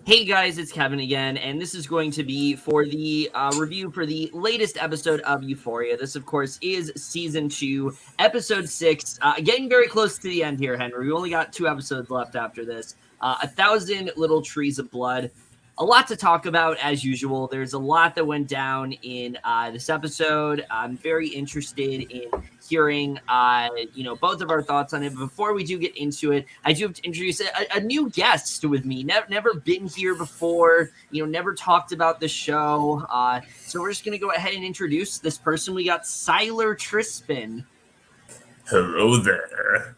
Hey guys, it's Kevin again, and this is going to be for the review for the latest episode of Euphoria. This, of course, is season 2, episode 6. Getting very close to the end here, Henry. We only got 2 episodes left after this. 1,000 Little Trees of Blood. A lot to talk about, as usual. There's a lot that went down in this episode. I'm very interested in hearing, both of our thoughts on it. But before we do get into it, I do have to introduce a new guest with me. Never been here before. Never talked about the show. So we're just gonna go ahead and introduce this person. We got Siler Trispin. Hello there.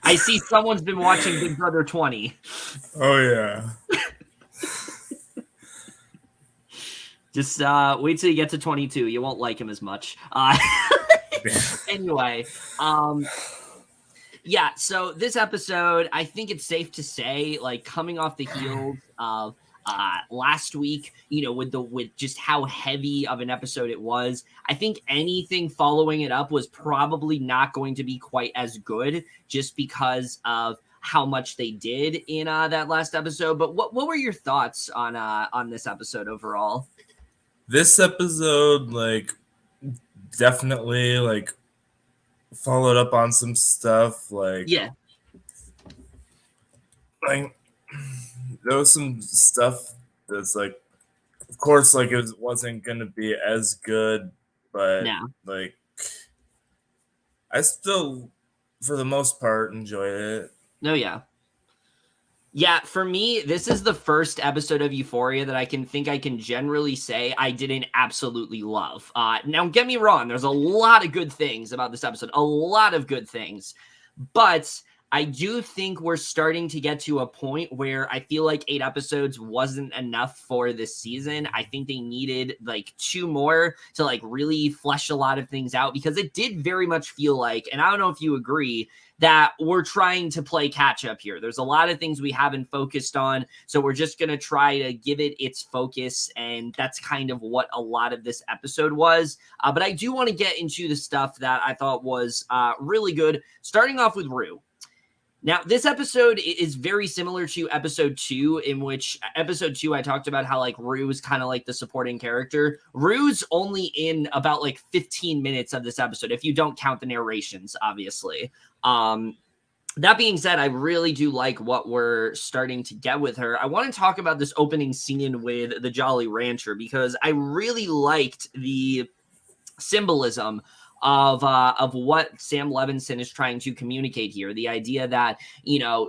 I see someone's been watching Big Brother 20. Oh, yeah. Just wait till you get to 22. You won't like him as much. Anyway, yeah, so this episode, I think it's safe to say, like, coming off the heels of last week, with just how heavy of an episode it was, I think anything following it up was probably not going to be quite as good, just because of how much they did in that last episode. But what were your thoughts on this episode overall? This episode, definitely, followed up on some stuff, Yeah. There was some stuff that's, of course, it wasn't going to be as good, but, No. I still, for the most part, enjoyed it. No, yeah. Yeah, for me, this is the first episode of Euphoria that I can generally say I didn't absolutely love. Now, get me wrong, there's a lot of good things about this episode, a lot of good things, but I do think we're starting to get to a point where I feel like 8 episodes wasn't enough for this season. I think they needed 2 more to really flesh a lot of things out, because it did very much feel like, and I don't know if you agree, that we're trying to play catch up here. There's a lot of things we haven't focused on, so we're just going to try to give it its focus, and that's kind of what a lot of this episode was. But I do want to get into the stuff that I thought was really good, starting off with Rue. Now, this episode is very similar to episode 2, in which episode 2, I talked about how Rue is kind of the supporting character. Rue's only in about 15 minutes of this episode, if you don't count the narrations, obviously. That being said, I really do like what we're starting to get with her. I want to talk about this opening scene with the Jolly Rancher, because I really liked the symbolism of what Sam Levinson is trying to communicate here. The idea that,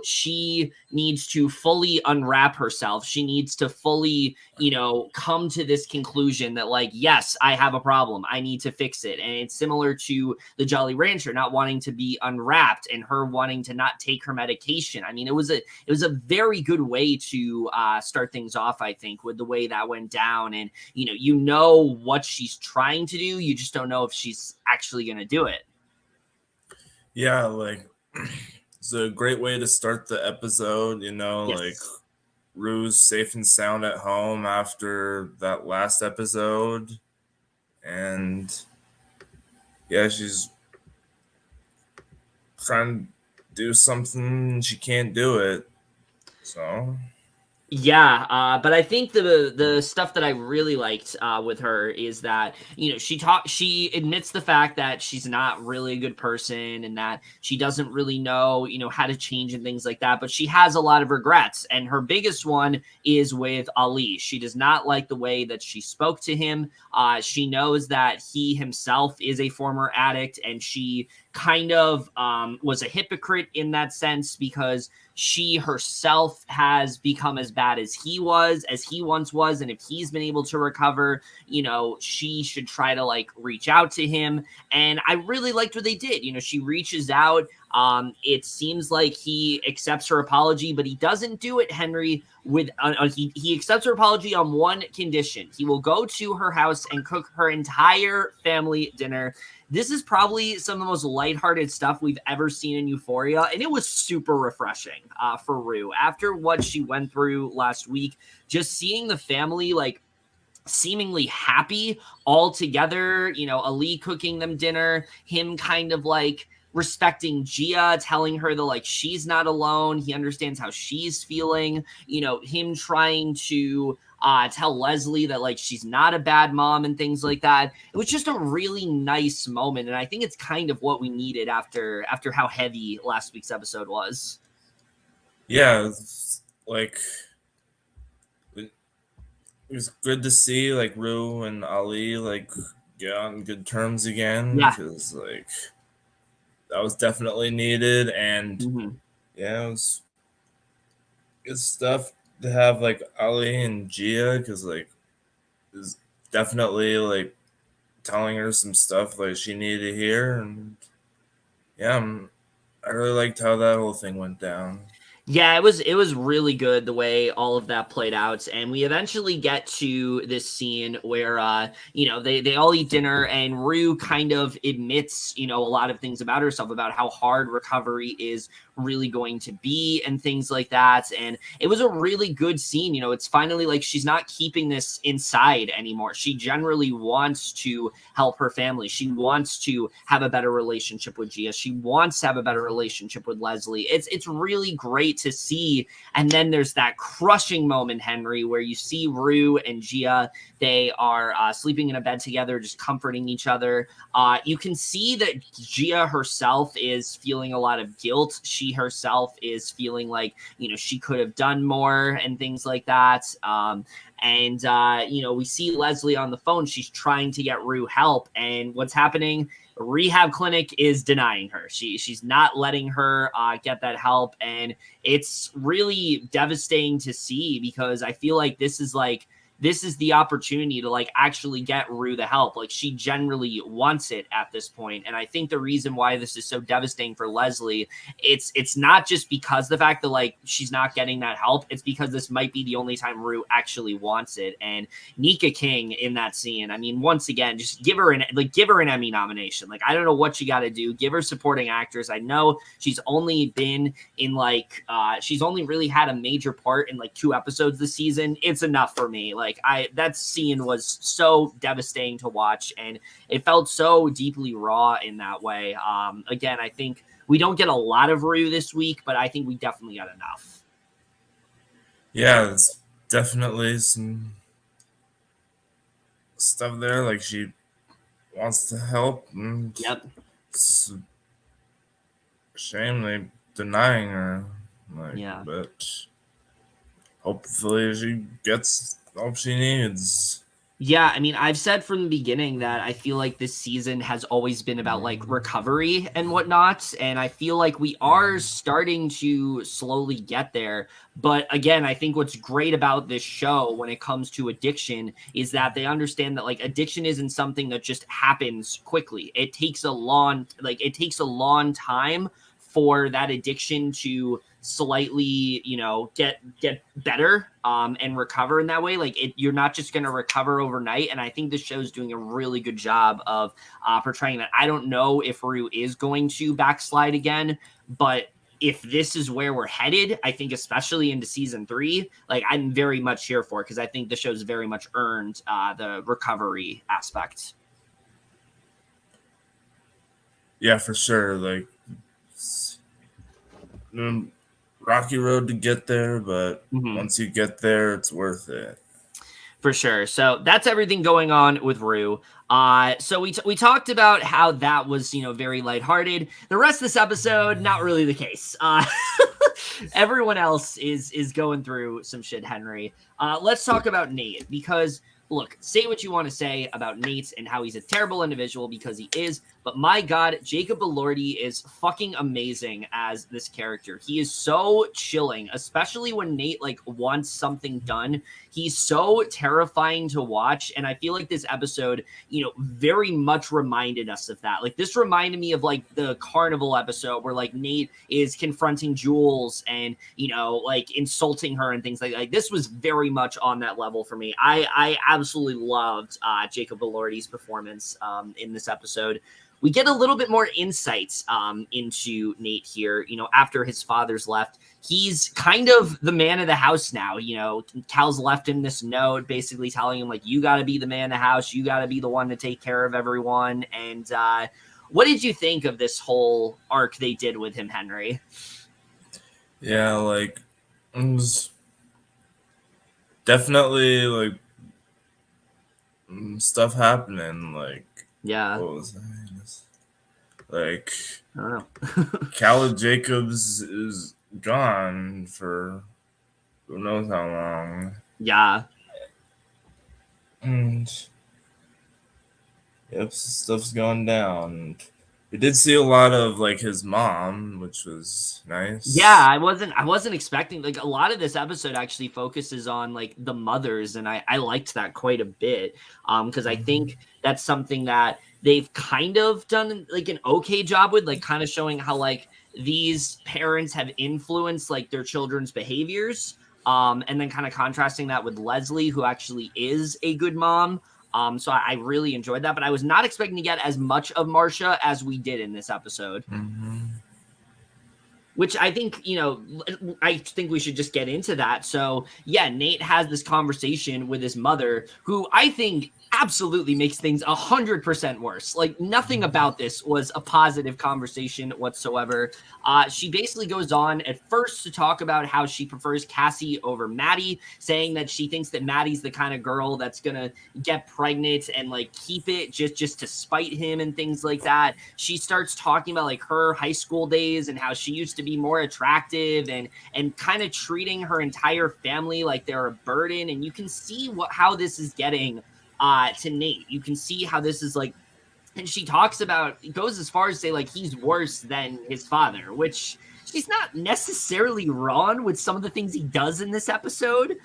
she needs to fully unwrap herself. She needs to fully, come to this conclusion that yes, I have a problem. I need to fix it. And it's similar to the Jolly Rancher not wanting to be unwrapped and her wanting to not take her medication. I mean, it was a very good way to start things off, I think, with the way that went down. And, what she's trying to do. You just don't know if she's actually going to do it. Yeah, it's a great way to start the episode, Yes. Rue's safe and sound at home after that last episode. And yeah, she's trying to do something, she can't do it. So Yeah, but I think the stuff that I really liked with her is that, she admits the fact that she's not really a good person and that she doesn't really know, how to change and things like that, but she has a lot of regrets. And her biggest one is with Algee. She does not like the way that she spoke to him. She knows that he himself is a former addict, and she kind of was a hypocrite in that sense, because she herself has become as bad as he once was. And if he's been able to recover, she should try to reach out to him. And I really liked what they did. She reaches out. It seems like he accepts her apology, but he doesn't do it, Henry, with he accepts her apology on one condition. He will go to her house and cook her entire family dinner. This is probably some of the most lighthearted stuff we've ever seen in Euphoria, and it was super refreshing for Rue. After what she went through last week, just seeing the family seemingly happy all together, Algee cooking them dinner, him kind of respecting Gia, telling her that like she's not alone. He understands how she's feeling. You know, him trying to tell Leslie that like she's not a bad mom and things like that. It was just a really nice moment, and I think it's kind of what we needed after how heavy last week's episode was. Yeah, it's like it was good to see like Rue and Ali like get on good terms again, Yeah. because like that was definitely needed, and yeah, it was good stuff to have like Ali and Gia, because like is definitely like telling her some stuff like she needed to hear, and yeah, I really liked how that whole thing went down. Yeah, it was really good the way all of that played out, and we eventually get to this scene where you know, they all eat dinner, and Rue kind of admits, you know, a lot of things about herself, about how hard recovery is really going to be and things like that. And it was a really good scene. You know, it's finally like she's not keeping this inside anymore. She generally wants to help her family. She wants to have a better relationship with Gia. She wants to have a better relationship with Leslie. It's really great to see. And then there's that crushing moment, Henry, where you see Rue and Gia. They are sleeping in a bed together, just comforting each other. You can see that Gia herself is feeling a lot of guilt. She herself is feeling like, you know, she could have done more and things like that. You know, we see Leslie on the phone. She's trying to get Rue help. And what's happening? Rehab clinic is denying her. She's not letting her get that help. And it's really devastating to see, because I feel like this is the opportunity to like actually get Rue the help. Like, she generally wants it at this point. And I think the reason why this is so devastating for Leslie, it's not just because the fact that like she's not getting that help. It's because this might be the only time Rue actually wants it. And Nika King in that scene, I mean, once again, just give her an Emmy nomination. Like, I don't know what you got to do. Give her supporting actress. I know she's only been in like she's only really had a major part in like 2 episodes this season. It's enough for me. Like, that scene was so devastating to watch, and it felt so deeply raw in that way. Again, I think we don't get a lot of Rue this week, but I think we definitely got enough. Yeah, it's definitely some stuff there. Like, she wants to help, and Yep. it's a shame they denying her. Like, Yeah. but hopefully she gets the help she needs. Yeah, I mean, I've said from the beginning that I feel like this season has always been about like recovery and whatnot. And I feel like we are starting to slowly get there. But again, I think what's great about this show when it comes to addiction is that they understand that like addiction isn't something that just happens quickly. It takes a long time for that addiction to slightly, you know, get better and recover in that way. Like, you're not just going to recover overnight. And I think the show's doing a really good job of portraying that. I don't know if Rue is going to backslide again, but if this is where we're headed, I think especially into season 3, like, I'm very much here for it, because I think the show's very much earned the recovery aspect. Yeah, for sure. Like, rocky road to get there, but once you get there, it's worth it. For sure. So that's everything going on with Rue. So we talked about how that was, you know, very lighthearted. The rest of this episode, not really the case. Everyone else is going through some shit, Henry. Let's talk about Nate, because look, say what you want to say about Nate and how he's a terrible individual, because he is, but my God, Jacob Elordi is fucking amazing as this character. He is so chilling, especially when Nate like wants something done. He's so terrifying to watch, and I feel like this episode, you know, very much reminded us of that. Like, this reminded me of like the carnival episode where like Nate is confronting Jules and, you know, like insulting her and things like that. Like, this was very much on that level for me. I absolutely loved Jacob Elordi's performance in this episode. We get a little bit more insights into Nate here. You know, after his father's left, he's kind of the man of the house now. You know, Cal's left him this note basically telling him, like, you got to be the man of the house. You got to be the one to take care of everyone. And What did you think of this whole arc they did with him, Henry? Yeah, like, it was definitely, like, stuff happening, like, Yeah. what was that? Like, I don't know. Khaled Jacobs is gone for who knows how long. Yeah. And yep, stuff's going down. We did see a lot of like his mom, which was nice. Yeah, I wasn't expecting, like, a lot of this episode actually focuses on like the mothers, and I liked that quite a bit. Because I think that's something that they've kind of done like an okay job with, like kind of showing how like these parents have influenced like their children's behaviors. And then kind of contrasting that with Leslie, who actually is a good mom. So I really enjoyed that, but I was not expecting to get as much of Marcia as we did in this episode. Which I think, I think we should just get into that. So, yeah, Nate has this conversation with his mother, who I think absolutely makes things 100% worse. Like, nothing about this was a positive conversation whatsoever. She basically goes on at first to talk about how she prefers Cassie over Maddie, saying that she thinks that Maddie's the kind of girl that's going to get pregnant and, like, keep it just to spite him and things like that. She starts talking about, like, her high school days and how she used to be more attractive and kind of treating her entire family like they're a burden. And you can see how this is getting to Nate. You can see how this is like, and she talks about, goes as far as say like he's worse than his father, which she's not necessarily wrong with some of the things he does in this episode.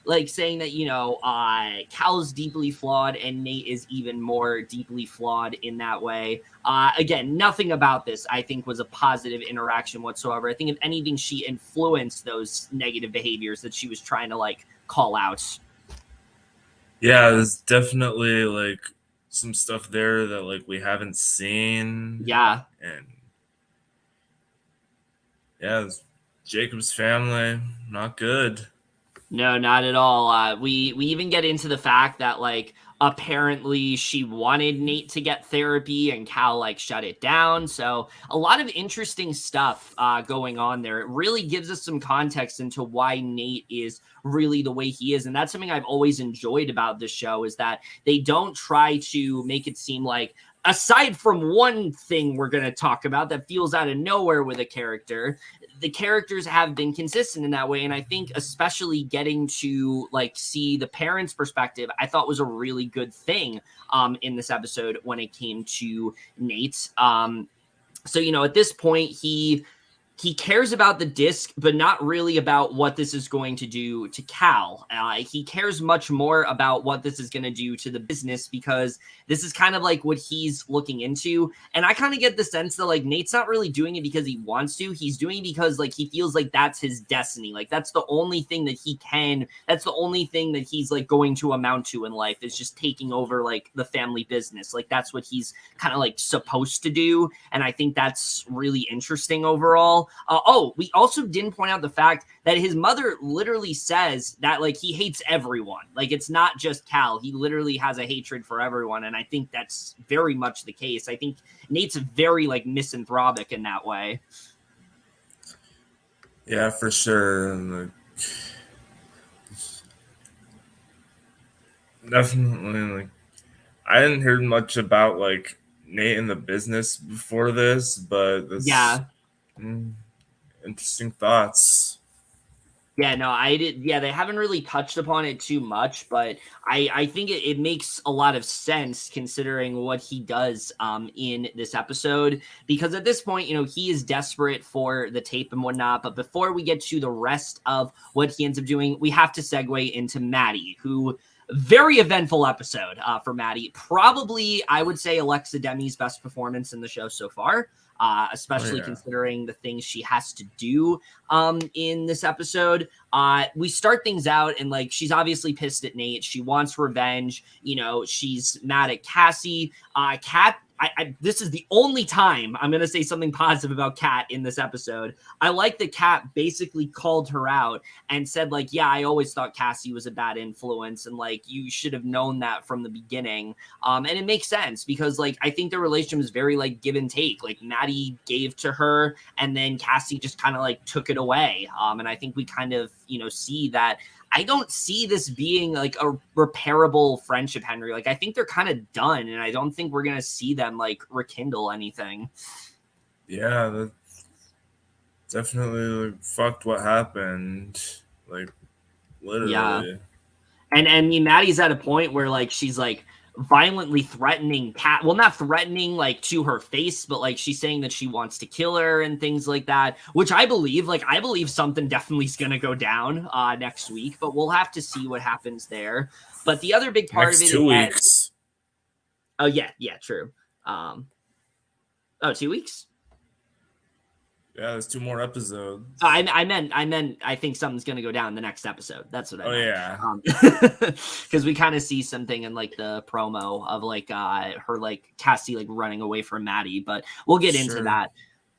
Like saying that, Cal's deeply flawed and Nate is even more deeply flawed in that way. Again, nothing about this I think was a positive interaction whatsoever. I think if anything, she influenced those negative behaviors that she was trying to like call out. Yeah, there's definitely like some stuff there that like we haven't seen. Yeah. And yeah, Jacob's family, not good. No, not at all. We even get into the fact that like apparently she wanted Nate to get therapy and Cal like shut it down. So a lot of interesting stuff going on there. It really gives us some context into why Nate is really the way he is. And that's something I've always enjoyed about this show is that they don't try to make it seem like, aside from one thing we're going to talk about that feels out of nowhere with a character, the characters have been consistent in that way. And I think especially getting to like see the parents' perspective, I thought was a really good thing in this episode when it came to Nate. So, at this point, he cares about the disc, but not really about what this is going to do to Cal. He cares much more about what this is going to do to the business because this is kind of like what he's looking into. And I kind of get the sense that like Nate's not really doing it because he wants to. He's doing it because like he feels like that's his destiny. Like that's the only thing that that's the only thing that he's like going to amount to in life is just taking over like the family business. Like that's what he's kind of like supposed to do. And I think that's really interesting overall. We also didn't point out the fact that his mother literally says that like he hates everyone. Like it's not just Cal. He literally has a hatred for everyone. And I think that's very much the case. I think Nate's very like misanthropic in that way. Yeah, for sure. And, definitely, like I didn't hear much about like Nate in the business before this, but that's interesting thoughts. Yeah, no, I did. Yeah, they haven't really touched upon it too much, but I think it makes a lot of sense considering what he does in this episode. Because at this point, he is desperate for the tape and whatnot. But before we get to the rest of what he ends up doing, we have to segue into Maddie, who very eventful episode for Maddie. Probably, I would say Alexa Demie's best performance in the show so far. Especially considering the things she has to do in this episode. We start things out and like she's obviously pissed at Nate. She wants revenge. She's mad at Cassie. Kat this is the only time I'm going to say something positive about Kat in this episode. I like that Kat basically called her out and said, like, yeah, I always thought Cassie was a bad influence. And like, you should have known that from the beginning. And it makes sense because like, I think the relationship is very like give and take. Like Maddie gave to her and then Cassie just kind of like took it away. And I think we kind of, see that. I don't see this being like a repairable friendship, Henry. Like, I think they're kind of done, and I don't think we're going to see them like rekindle anything. Yeah, that definitely like, fucked what happened. Like, literally. Yeah. And I mean, Maddie's at a point where like she's like violently threatening Kat. Well, not threatening like to her face, but like she's saying that she wants to kill her and things like that, which I believe. Like I believe something definitely is going to go down next week, but we'll have to see what happens there. But the other big part next of it 2 weeks. Oh yeah, true. 2 weeks. Yeah, there's 2 more episodes. I meant. I think something's gonna go down in the next episode. That's what I meant. Yeah. Because we kind of see something in like the promo of like her like Cassie like running away from Maddie, but we'll get into that.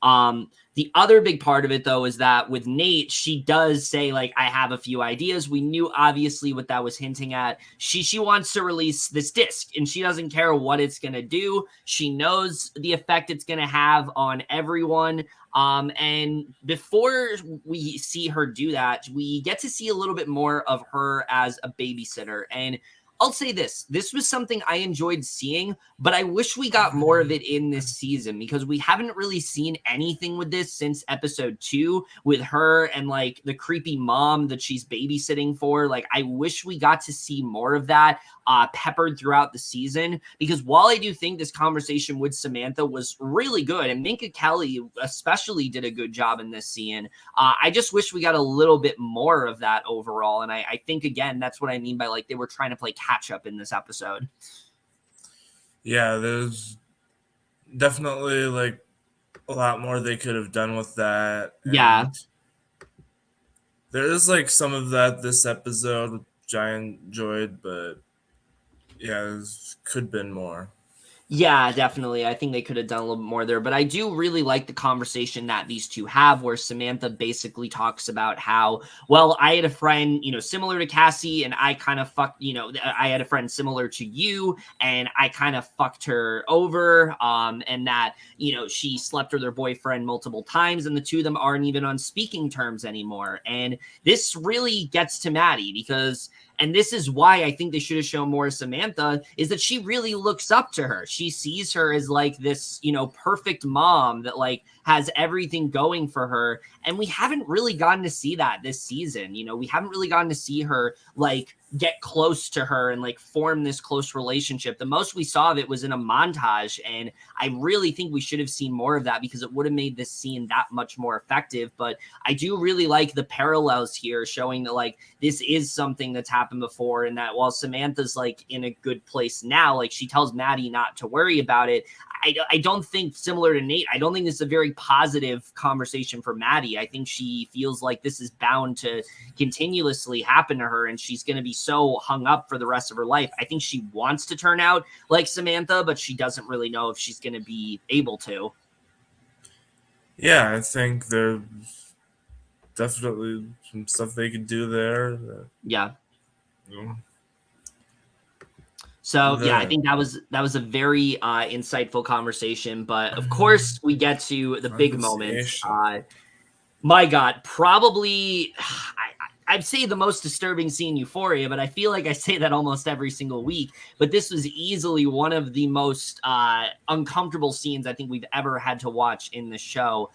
The other big part of it though is that with Nate, she does say like, I have a few ideas. We knew obviously what that was hinting at. She wants to release this disc and she doesn't care what it's going to do. She knows the effect it's going to have on everyone. And before we see her do that, we get to see a little bit more of her as a babysitter. And I'll say this was something I enjoyed seeing, but I wish we got more of it in this season because we haven't really seen anything with this since episode 2 with her and like the creepy mom that she's babysitting for. Like, I wish we got to see more of that peppered throughout the season, because while I do think this conversation with Samantha was really good, and Minka Kelly especially did a good job in this scene, I just wish we got a little bit more of that overall. And I think, again, that's what I mean by like they were trying to play catch up in this episode. Yeah, there's definitely like a lot more they could have done with that. Yeah. And there is like some of that this episode which I enjoyed, but yeah, there could have been more. Yeah, definitely. I think they could have done a little bit more there, but I do really like the conversation that these two have where Samantha basically talks about how, well, I had a friend, similar to Cassie, and I kind of fucked, I had a friend similar to you, and I kind of fucked her over, and that, she slept with her boyfriend multiple times, and the two of them aren't even on speaking terms anymore. And this really gets to Maddie because... And this is why I think they should have shown more of Samantha, is that she really looks up to her. She sees her as like this, perfect mom that like has everything going for her. And we haven't really gotten to see that this season. We haven't really gotten to see her like get close to her and like form this close relationship. The most we saw of it was in a montage. And I really think we should have seen more of that because it would have made this scene that much more effective. But I do really like the parallels here showing that like this is something that's happened before, and that while Samantha's like in a good place now, like she tells Maddie not to worry about it. I don't think, similar to Nate, I don't think this is a very positive conversation for Maddie. I think she feels like this is bound to continuously happen to her, and she's going to be so hung up for the rest of her life. I think she wants to turn out like Samantha, but she doesn't really know if she's going to be able to. Yeah, I think there's definitely some stuff they could do there. Yeah. So yeah, I think that was a very insightful conversation. But of course, we get to the big moment. My God, probably I'd say the most disturbing scene in Euphoria, but I feel like I say that almost every single week. But this was easily one of the most uncomfortable scenes I think we've ever had to watch in the show.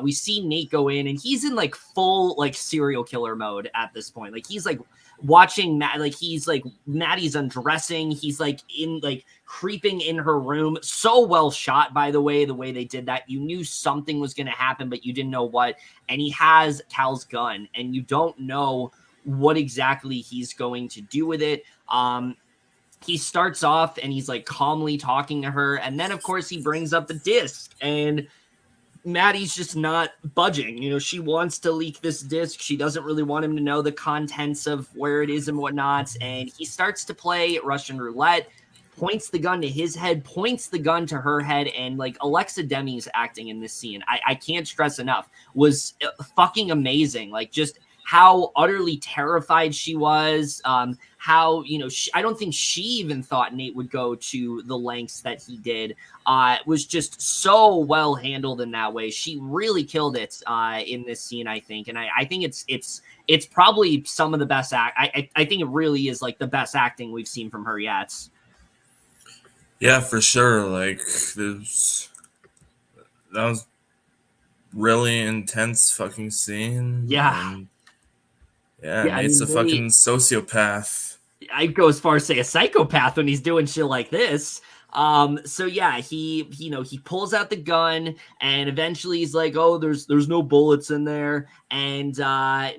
We see Nate go in, and he's in like full like serial killer mode at this point. Like he's like watching he's like Maddie's undressing. He's like in like creeping in her room. So well shot, by the way they did that. You knew something was going to happen, but you didn't know what. And he has Cal's gun, and you don't know what exactly he's going to do with it. He starts off and he's like calmly talking to her, and then of course he brings up the disc, and Maddie's just not budging. She wants to leak this disc. She doesn't really want him to know the contents of where it is and whatnot. And he starts to play Russian roulette. points the gun to his head, points the gun to her head, and like Alexa Demie's acting in this scene, I can't stress enough, was fucking amazing. Like just how utterly terrified she was, how, you know, I don't think she even thought Nate would go to the lengths that he did. Was just so well handled in that way. She really killed it in this scene, I think. And I think it's probably some of the best I think it really is like the best acting we've seen from her yet. Yeah, for sure. Like that was really intense fucking scene. Yeah. And Nate's a fucking sociopath. I'd go as far as say a psychopath when he's doing shit like this. So yeah, he pulls out the gun and eventually he's like, oh, there's no bullets in there. And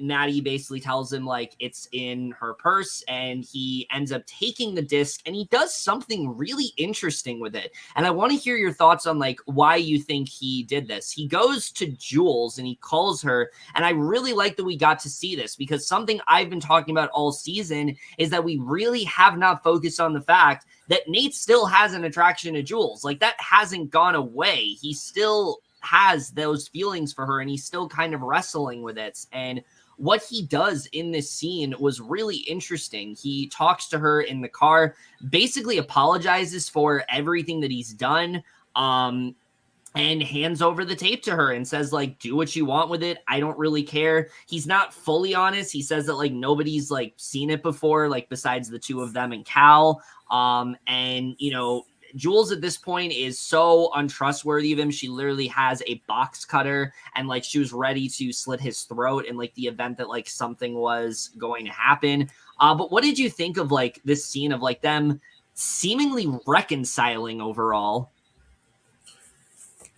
Maddie basically tells him like it's in her purse, and he ends up taking the disc and he does something really interesting with it. And I want to hear your thoughts on like why you think he did this. He goes to Jules and he calls her, and I really like that we got to see this, because something I've been talking about all season is that we really have not focused on the fact that Nate still has an attraction to Jules. Like that hasn't gone away. He still has those feelings for her and he's still kind of wrestling with it. And what he does in this scene was really interesting. He talks to her in the car, basically apologizes for everything that he's done, and hands over the tape to her and says like, do what you want with it. I don't really care. He's not fully honest. He says that like nobody's like seen it before, like besides the two of them and Cal. And you know, Jules at this point is so untrustworthy of him. She literally has a box cutter and like she was ready to slit his throat in like the event that like something was going to happen. But what did you think of like this scene of like them seemingly reconciling overall?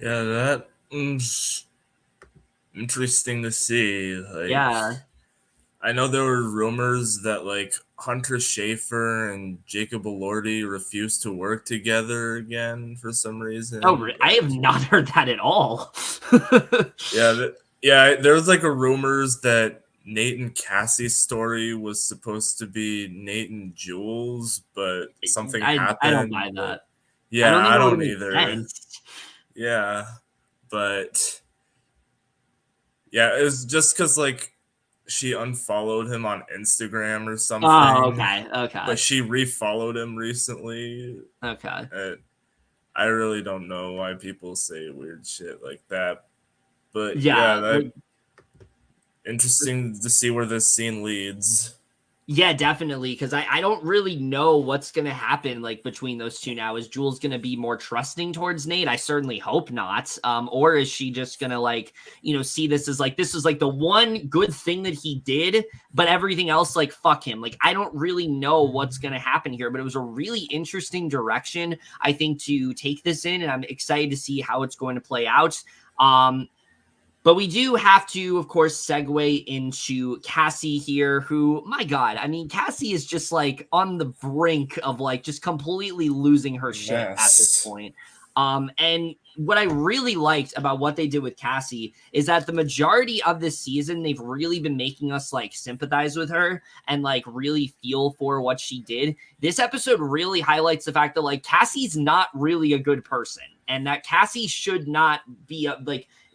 Yeah, that was interesting to see. Like, yeah. I know there were rumors that like Hunter Schafer and Jacob Elordi refused to work together again for some reason. Oh, I have not heard that at all. Yeah, there was like a rumors that Nate and Cassie's story was supposed to be Nate and Jules, but something happened. I don't buy that. Yeah, I don't either. Sense. Yeah, but yeah, it was just because like she unfollowed him on Instagram or something. Oh, okay. But she refollowed him recently. Okay. I really don't know why people say weird shit like that. But interesting to see where this scene leads. Yeah, definitely, because I don't really know what's going to happen like between those two now. Is Jules going to be more trusting towards Nate? I certainly hope not. Or is she just going to like, you know, see this as like, this is like the one good thing that he did, but everything else, like, fuck him. Like, I don't really know what's going to happen here, but it was a really interesting direction, I think, to take this in, and I'm excited to see how it's going to play out. But we do have to, of course, segue into Cassie here, who, my God, I mean, Cassie is just like on the brink of like just completely losing her shit at this point. And what I really liked about what they did with Cassie is that the majority of this season, they've really been making us like sympathize with her and like really feel for what she did. This episode really highlights the fact that like Cassie's not really a good person, and that Cassie should not be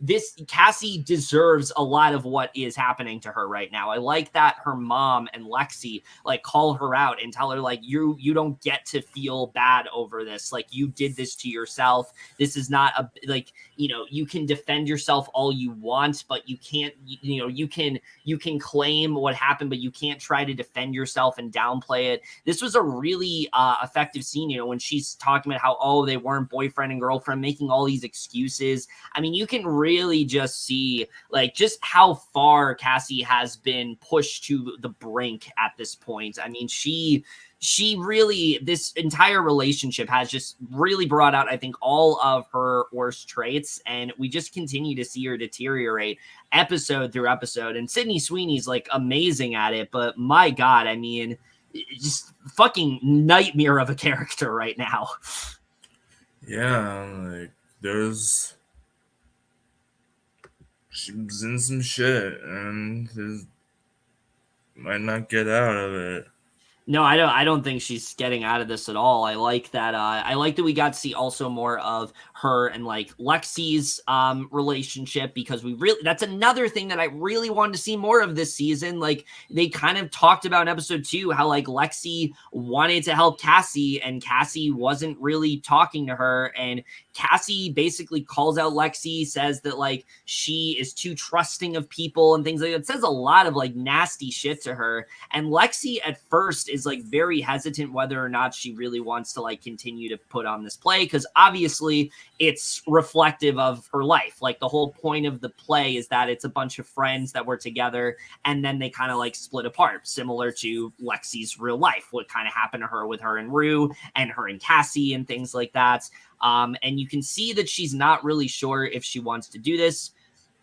this. Cassie deserves a lot of what is happening to her right now. I like that her mom and Lexi like call her out and tell her like, you don't get to feel bad over this. Like, you did this to yourself. This is not a, like, you know, you can defend yourself all you want, but you can't, you know, you can claim what happened, but you can't try to defend yourself and downplay it. This was a really effective scene, you know, when she's talking about how, oh, they weren't boyfriend and girlfriend, making all these excuses. I mean, you can really just see like just how far Cassie has been pushed to the brink at this point. I mean, she really, this entire relationship has just really brought out, I think, all of her worst traits, and we just continue to see her deteriorate episode through episode. And Sydney Sweeney's like amazing at it, but my God, I mean, just fucking nightmare of a character right now. Yeah, like she's in some shit and might not get out of it. No, I don't think she's getting out of this at all. I like that. I like that we got to see also more of her and like Lexi's relationship, because that's another thing that I really wanted to see more of this season. Like, they kind of talked about in episode 2 how like Lexi wanted to help Cassie and Cassie wasn't really talking to her, and Cassie basically calls out Lexi, says that like she is too trusting of people and things like that. It says a lot of like nasty shit to her. And Lexi at first is like very hesitant whether or not she really wants to like continue to put on this play, because obviously it's reflective of her life. Like, the whole point of the play is that it's a bunch of friends that were together and then they kind of like split apart, similar to Lexi's real life, what kind of happened to her with her and Rue and her and Cassie and things like that. And you can see that she's not really sure if she wants to do this.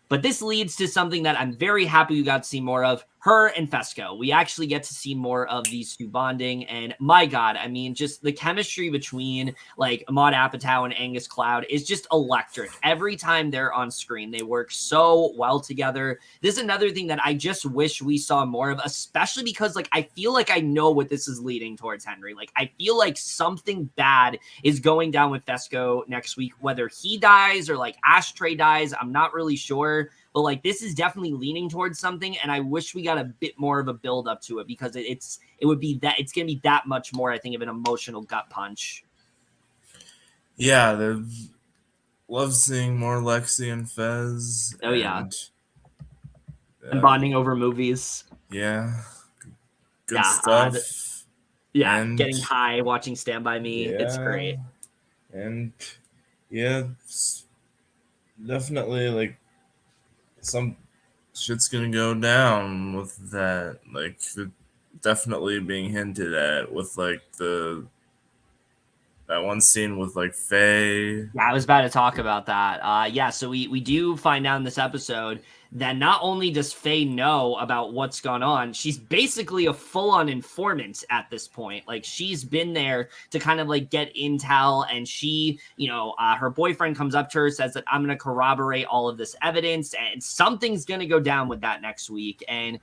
But this leads to something that I'm very happy we got to see more of, her and Fesco. We actually get to see more of these two bonding, and my God, I mean, just the chemistry between like Maude Apatow and Angus Cloud is just electric. Every time they're on screen, they work so well together. This is another thing that I just wish we saw more of, especially because like I feel like I know what this is leading towards, Henry. Like, I feel like something bad is going down with Fesco next week, whether he dies or like Ashtray dies. I'm not really sure. But like, this is definitely leaning towards something, and I wish we got a bit more of a build up to it, because it's going to be that much more, I think, of an emotional gut punch. Yeah, they love seeing more Lexi and Fez. Oh, yeah. And bonding over movies. Yeah. Good stuff. And getting high, watching Stand By Me. Yeah, it's great. And yeah, it's definitely like some shit's gonna go down with that. Like, definitely being hinted at with like that one scene with like Faye. Yeah, I was about to talk about that. Yeah, so we do find out in this episode that not only does Faye know about what's gone on, she's basically a full-on informant at this point. Like, she's been there to kind of like get intel, and she, her boyfriend comes up to her, says that I'm going to corroborate all of this evidence, and something's going to go down with that next week. And,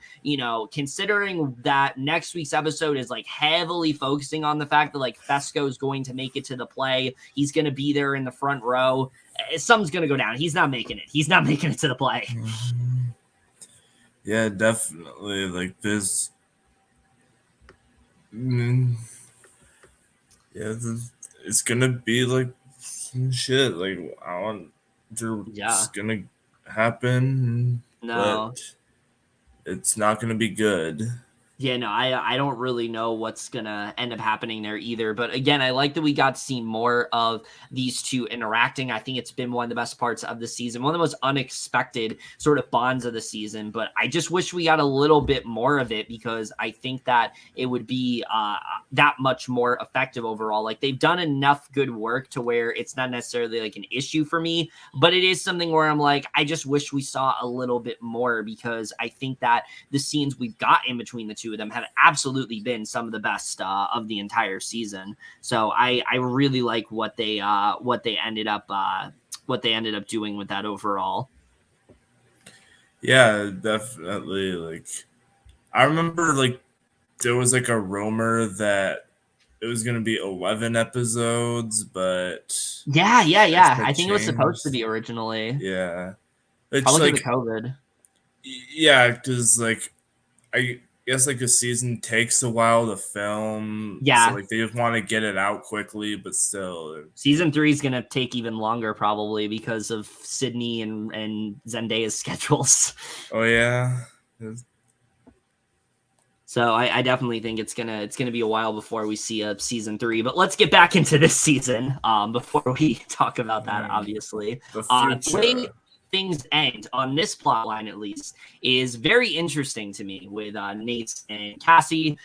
considering that next week's episode is like heavily focusing on the fact that like Fesco is going to make it to the play, he's going to be there in the front row, something's going to go down. He's not making it to the play. Yeah, definitely. Like, this. Yeah, it's going to be like some shit. Like, I want it's going to happen. No. But it's not going to be good. Yeah, no, I don't really know what's going to end up happening there either. But again, I like that we got to see more of these two interacting. I think it's been one of the best parts of the season, one of the most unexpected sort of bonds of the season. But I just wish we got a little bit more of it, because I think that it would be that much more effective overall. Like, they've done enough good work to where it's not necessarily like an issue for me, but it is something where I'm like, I just wish we saw a little bit more, because I think that the scenes we've got in between the two of them have absolutely been some of the best of the entire season. So I really like what they ended up doing with that overall. Yeah, definitely. Like, I remember like there was like a rumor that it was going to be 11 episodes, but yeah, I think it was supposed to be originally. Yeah, it's probably like COVID. Yeah, because like I guess like a season takes a while to film. Yeah, so like they just want to get it out quickly, but still, season 3 is gonna take even longer probably because of Sydney and Zendaya's schedules. Oh yeah. So I definitely think it's gonna be a while before we see a season 3. But let's get back into this season before we talk about that. Obviously, the way things end on this plot line, at least, is very interesting to me with Nate and Cassie,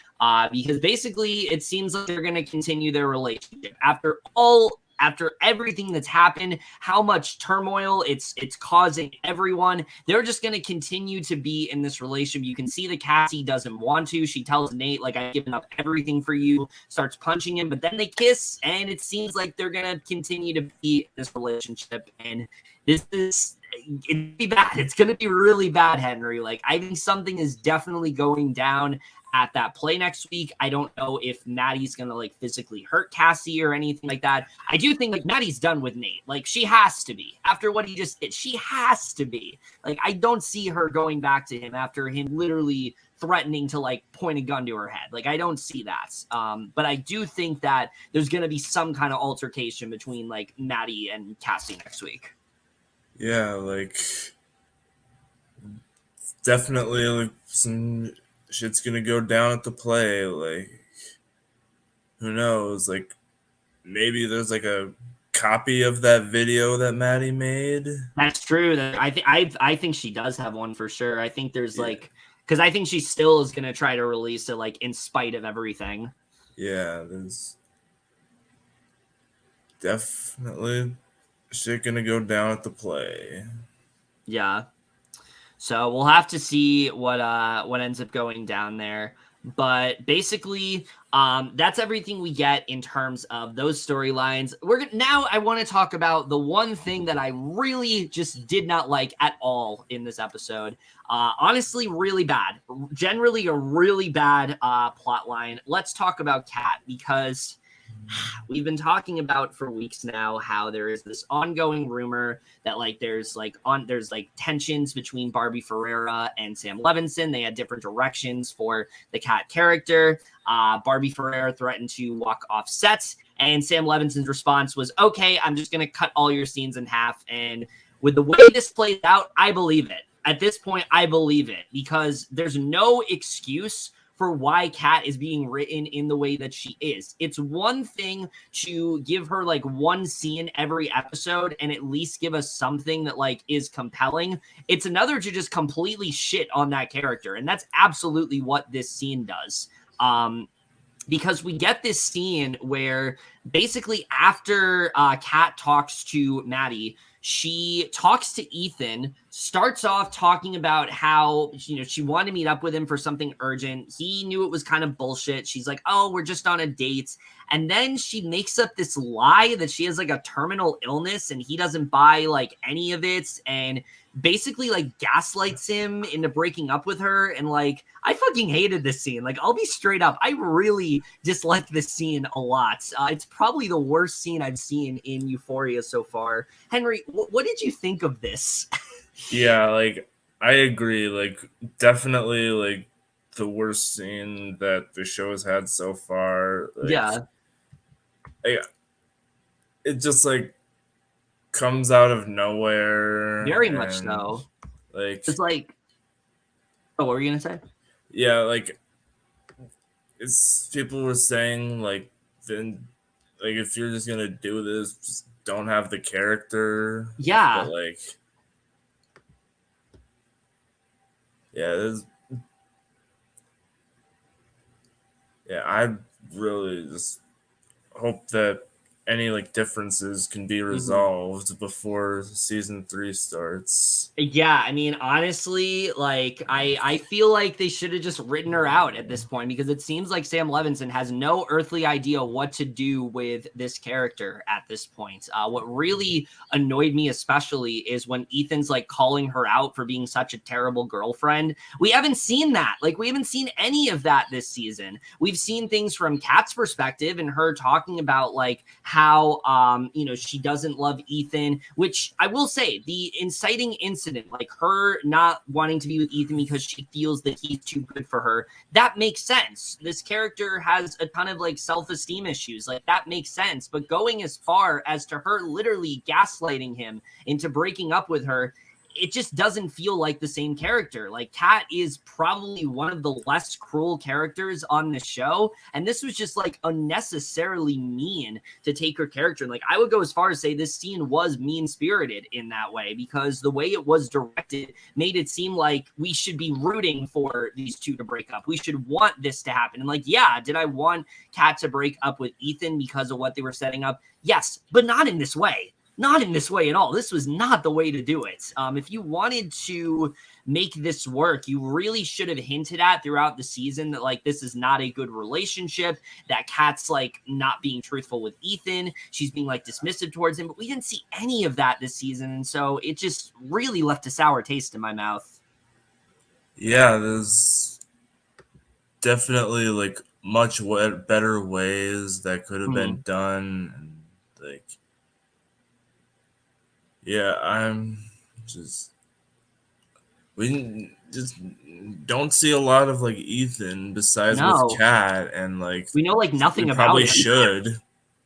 because basically it seems like they're gonna continue their relationship after everything that's happened, how much turmoil it's causing everyone. They're just going to continue to be in this relationship. You can see that Cassie doesn't want to. She tells Nate, like, I've given up everything for you, starts punching him, but then they kiss, and it seems like they're going to continue to be in this relationship. And it's be bad. It's going to be really bad, Henry. Like, I think something is definitely going down at that play next week. I don't know if Maddie's gonna like physically hurt Cassie or anything like that. I do think like Maddie's done with Nate. Like she has to be after what he just did. She has to be. Like I don't see her going back to him after him literally threatening to like point a gun to her head. Like I don't see that. But I do think that there's gonna be some kind of altercation between like Maddie and Cassie next week. Yeah, like definitely like some shit's gonna go down at the play. Like who knows? Like maybe there's like a copy of that video that Maddie made. That's true. I think she does have one for sure. I think there's like because I think she still is gonna try to release it like in spite of everything. Yeah, there's definitely shit gonna go down at the play. Yeah. So we'll have to see what ends up going down there. But basically, that's everything we get in terms of those storylines. Now I want to talk about the one thing that I really just did not like at all in this episode. Honestly, really bad. Generally, a really bad plot line. Let's talk about Kat, because we've been talking about for weeks now how there is this ongoing rumor that like there's tensions between Barbie Ferreira and Sam Levinson. They had different directions for the Kat character. Barbie Ferreira threatened to walk off sets, and Sam Levinson's response was, "Okay, I'm just going to cut all your scenes in half." And with the way this plays out, I believe it. At this point, I believe it, because there's no excuse for why Kat is being written in the way that she is. It's one thing to give her like one scene every episode and at least give us something that like is compelling. It's another to just completely shit on that character. And that's absolutely what this scene does. Because we get this scene where basically after Kat talks to Maddie, she talks to Ethan, starts off talking about how, you know, she wanted to meet up with him for something urgent. He knew it was kind of bullshit. She's like, "Oh, we're just on a date." And then she makes up this lie that she has like a terminal illness and he doesn't buy like any of it, and basically like gaslights him into breaking up with her. And like, I fucking hated this scene. Like, I'll be straight up, I really disliked this scene a lot. It's probably the worst scene I've seen in Euphoria so far. Henry, what did you think of this? Yeah, like I agree. Like definitely like the worst scene that the show has had so far. Like, yeah. It just like comes out of nowhere. Very much so. Like it's like, oh, what were you gonna say? Yeah, like it's people were saying like then like if you're just gonna do this, just don't have the character. Yeah. But like I really just hope that any like differences can be resolved before season 3 starts. Yeah, I mean, honestly, like I feel like they should have just written her out at this point, because it seems like Sam Levinson has no earthly idea what to do with this character at this point. What really annoyed me especially is when Ethan's like calling her out for being such a terrible girlfriend. We haven't seen that. Like, we haven't seen any of that this season. We've seen things from Kat's perspective and her talking about like how you know, she doesn't love Ethan, which I will say, the inciting incident, like her not wanting to be with Ethan because she feels that he's too good for her, that makes sense. This character has a ton of like self-esteem issues, like that makes sense. But going as far as to her literally gaslighting him into breaking up with her, it just doesn't feel like the same character. Like, Kat is probably one of the less cruel characters on the show, and this was just like unnecessarily mean to take her character. And like, I would go as far as say this scene was mean-spirited in that way, because the way it was directed made it seem like we should be rooting for these two to break up. We should want this to happen. And like, yeah, did I want Kat to break up with Ethan because of what they were setting up? Yes, but not in this way. Not in this way at all. This was not the way to do it. If you wanted to make this work, you really should have hinted at throughout the season that like this is not a good relationship, that Kat's like not being truthful with Ethan. She's being like dismissive towards him, but we didn't see any of that this season. And so it just really left a sour taste in my mouth. Yeah, there's definitely like much better ways that could have been done, and like, yeah, we just don't see a lot of like Ethan besides with Kat, and like we know like nothing about probably him. should.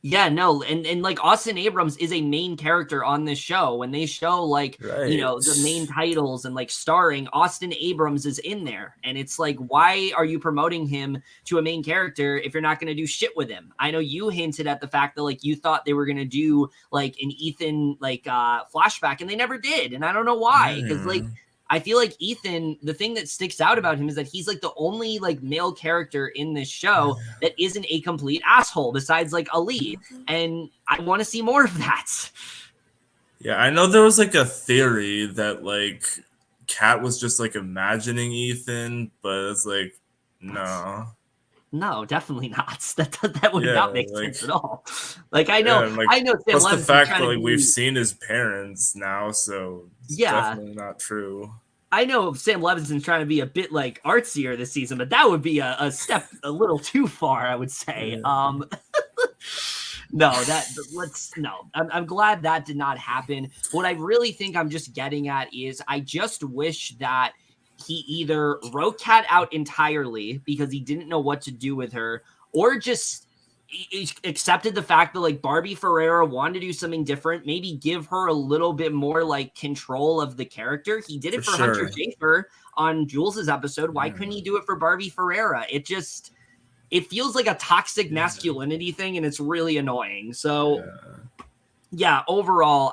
Yeah, no, and like Austin Abrams is a main character on this show. When they show like the main titles and like starring, Austin Abrams is in there, and it's like, why are you promoting him to a main character if you're not going to do shit with him? I know you hinted at the fact that like you thought they were going to do like an Ethan like flashback, and they never did, and I don't know why, because like I feel like Ethan, the thing that sticks out about him is that he's like the only like male character in this show that isn't a complete asshole besides like Ali. And I want to see more of that. Yeah, I know there was like a theory that like Kat was just like imagining Ethan, but it's like, no. No, definitely not. That would not make sense at all. Like I know, like, I know. Plus the fact that like we've seen his parents now, so it's definitely not true. I know Sam Levinson's trying to be a bit like artsier this season, but that would be a step a little too far, I would say. I'm glad that did not happen. What I really think I'm just getting at is I just wish that he either wrote Kat out entirely because he didn't know what to do with her, or just accepted the fact that like Barbie Ferreira wanted to do something different, maybe give her a little bit more like control of the character. He did it for Hunter Schafer on Jules's episode. Why couldn't he do it for Barbie Ferreira? It feels like a toxic masculinity thing, and it's really annoying. So yeah, overall,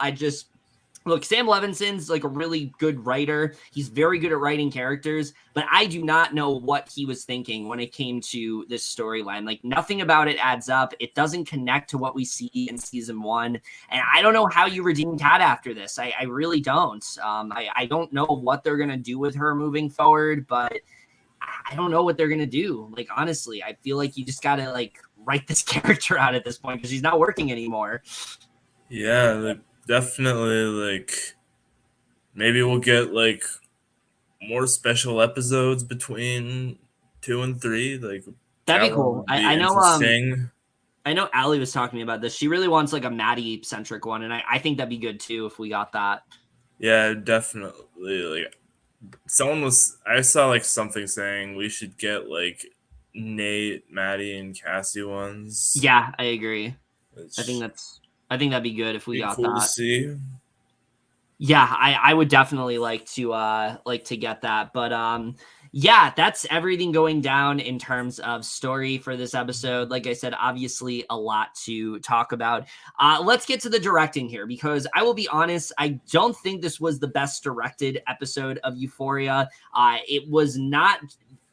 look, Sam Levinson's like a really good writer. He's very good at writing characters, but I do not know what he was thinking when it came to this storyline. Like nothing about it adds up. It doesn't connect to what we see in season 1. And I don't know how you redeem Kat after this. I really don't. I don't know what they're going to do with her moving forward, but I don't know what they're going to do. Like, honestly, I feel like you just got to like write this character out at this point because she's not working anymore. Yeah, like, definitely, like, maybe we'll get, like, more special episodes between 2 and 3. Like, that'd be cool. I know, I know Allie was talking to me about this. She really wants, like, a Maddie-centric one, and I think that'd be good, too, if we got that. Yeah, definitely. Like, I saw, like, something saying we should get, like, Nate, Maddie, and Cassie ones. Yeah, I agree. I think that'd be good if we got cool that. To see. Yeah, I would definitely like to get that. But yeah, that's everything going down in terms of story for this episode. Like I said, obviously a lot to talk about. Let's get to the directing here, because I will be honest, I don't think this was the best directed episode of Euphoria. It was not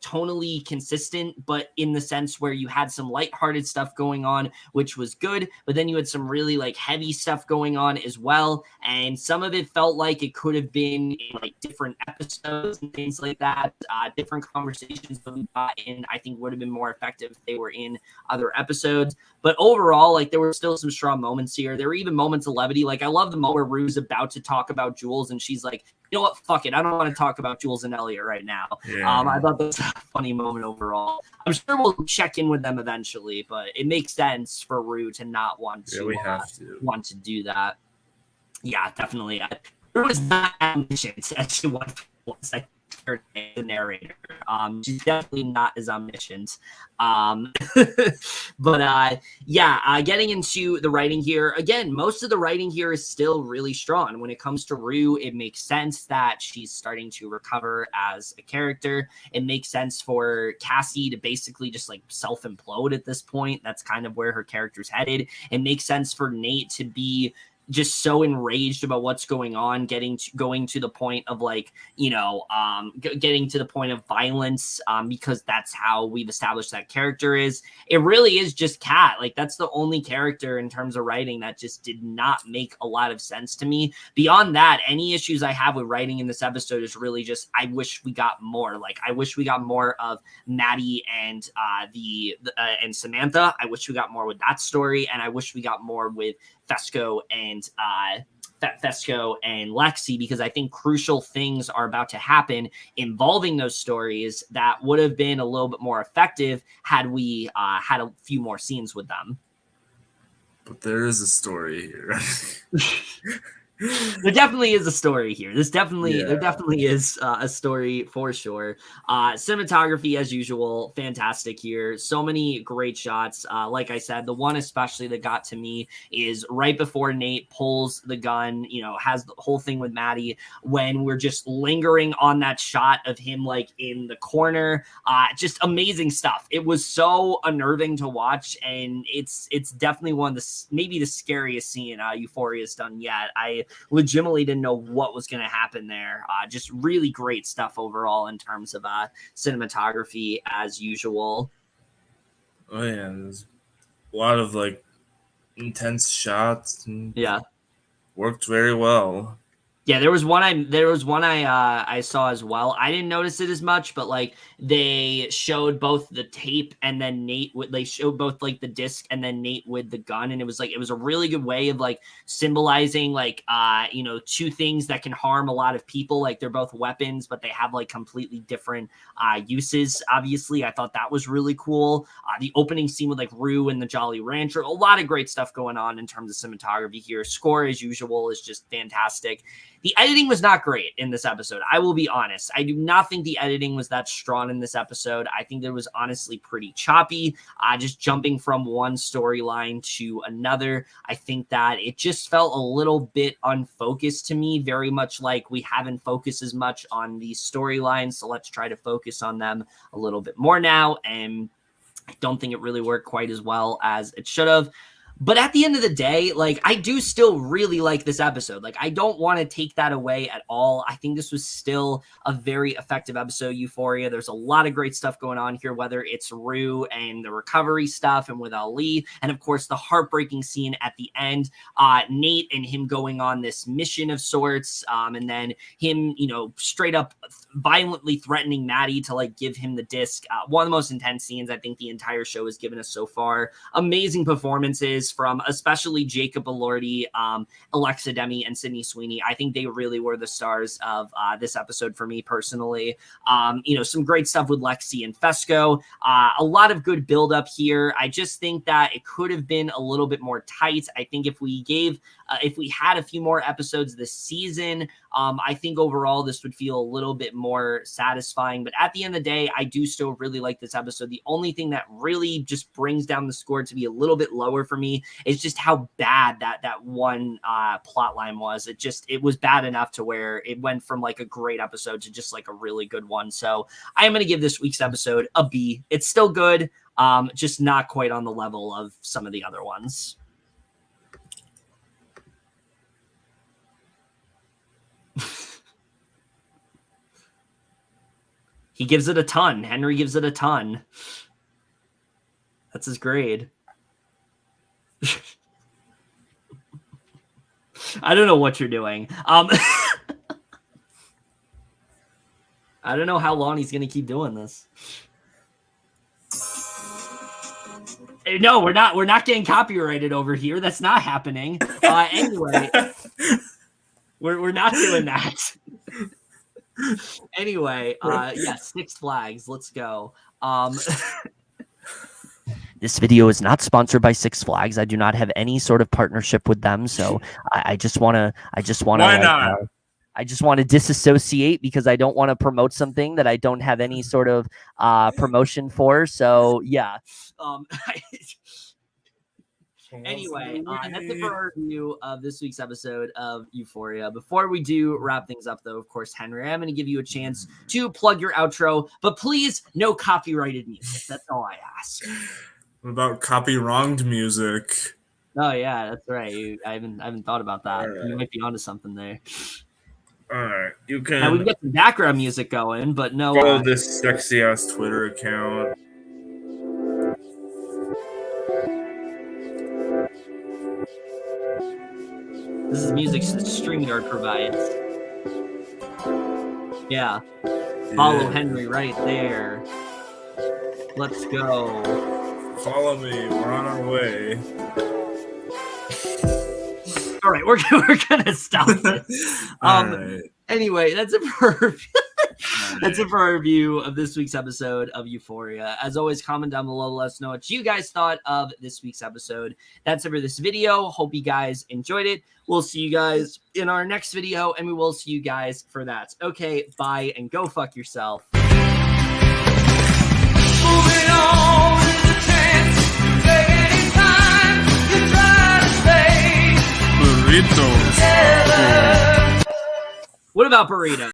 tonally consistent, but in the sense where you had some lighthearted stuff going on, which was good, but then you had some really like heavy stuff going on as well, and some of it felt like it could have been in like different episodes and things like that. Different conversations that we got in, I think, would have been more effective if they were in other episodes. But overall, like, there were still some strong moments here. There were even moments of levity. Like, I love the moment where Rue's about to talk about Jules, and she's like, you know what, fuck it, I don't want to talk about Jules and Elliot right now. I thought that was a funny moment overall. I'm sure we'll check in with them eventually, but it makes sense for Rue to not want to want to do that. Yeah, definitely. Rue was not omniscient as she was the narrator. She's definitely not as omniscient. But getting into the writing here, again, most of the writing here is still really strong. When it comes to Rue, it makes sense that she's starting to recover as a character. It makes sense for Cassie to basically just like self-implode at this point. That's kind of where her character's headed. It makes sense for Nate to be just so enraged about what's going on, going to the point of like, getting to the point of violence, because that's how we've established that character is. It really is just Kat. Like, that's the only character in terms of writing that just did not make a lot of sense to me. Beyond that, any issues I have with writing in this episode is really just, I wish we got more. Like, I wish we got more of Maddie and and Samantha. I wish we got more with that story, and I wish we got more with Fesco and Fesco and Lexi, because I think crucial things are about to happen involving those stories that would have been a little bit more effective had we had a few more scenes with them. But there is a story here. There definitely is a story here. There definitely is a story for sure. Cinematography, as usual, fantastic here. So many great shots. Like I said, the one especially that got to me is right before Nate pulls the gun, has the whole thing with Maddie, when we're just lingering on that shot of him like in the corner. Just amazing stuff. It was so unnerving to watch, and it's definitely one of maybe the scariest scene Euphoria's done yet. I legitimately didn't know what was going to happen there. Just really great stuff overall in terms of cinematography, as usual. Oh yeah, there's a lot of like intense shots. And worked very well. Yeah, there was one I saw as well. I didn't notice it as much, but like they showed both the tape and then they showed both like the disc and then Nate with the gun, and it was a really good way of like symbolizing like two things that can harm a lot of people. Like they're both weapons, but they have like completely different uses. Obviously, I thought that was really cool. The opening scene with like Rue and the Jolly Rancher, a lot of great stuff going on in terms of cinematography here. Score, as usual, is just fantastic. The editing was not great in this episode. I will be honest. I do not think the editing was that strong in this episode. I think it was honestly pretty choppy, just jumping from one storyline to another. I think that it just felt a little bit unfocused to me, very much like we haven't focused as much on these storylines, so let's try to focus on them a little bit more now, and I don't think it really worked quite as well as it should have. But at the end of the day, like, I do still really like this episode. Like, I don't want to take that away at all. I think this was still a very effective episode, Euphoria. There's a lot of great stuff going on here, whether it's Rue and the recovery stuff and with Ali, and of course, the heartbreaking scene at the end, Nate and him going on this mission of sorts, and then him, straight up violently threatening Maddie to, like, give him the disc. One of the most intense scenes I think the entire show has given us so far. Amazing performances from especially Jacob Elordi, Alexa Demie, and Sydney Sweeney. I think they really were the stars of this episode for me personally. Some great stuff with Lexi and Fesco. A lot of good buildup here. I just think that it could have been a little bit more tight. I think if we had a few more episodes this season, I think overall this would feel a little bit more satisfying. But at the end of the day, I do still really like this episode. The only thing that really just brings down the score to be a little bit lower for me is just how bad that one plot line was. It was bad enough to where it went from like a great episode to just like a really good one. So I am going to give this week's episode a B. It's still good, just not quite on the level of some of the other ones. He gives it a ton. Henry gives it a ton. That's his grade. I don't know what you're doing. I don't know how long he's going to keep doing this. No, we're not getting copyrighted over here. That's not happening. Anyway, we're not doing that. Anyway, Six Flags. Let's go. This video is not sponsored by Six Flags. I do not have any sort of partnership with them, so I just want to. Why not? I just want to disassociate because I don't want to promote something that I don't have any sort of promotion for. So yeah. Anyway, that's it for our review of this week's episode of Euphoria. Before we do wrap things up, though, of course, Henry, I'm going to give you a chance to plug your outro, but please, no copyrighted music. That's all I ask. What about copy-wronged music? Oh yeah, that's right. I haven't thought about that. Right. You might be onto something there. All right, you can. Now we can get some background music going, but no. Follow this sexy ass Twitter account. This is music that StreamYard provides. Yeah. Follow Henry right there. Let's go. Follow me. We're on our way. All All right, we're gonna stop this. Right. Anyway, that's it for that's it for our review of this week's episode of Euphoria. As always, comment down below, let us know what you guys thought of this week's episode. That's it for this video. Hope you guys enjoyed it. We'll see you guys in our next video, and we will see you guys for that. Okay, bye, and go fuck yourself. Moving on is a chance. Take any time you try to stay Burritos. together. What about burritos?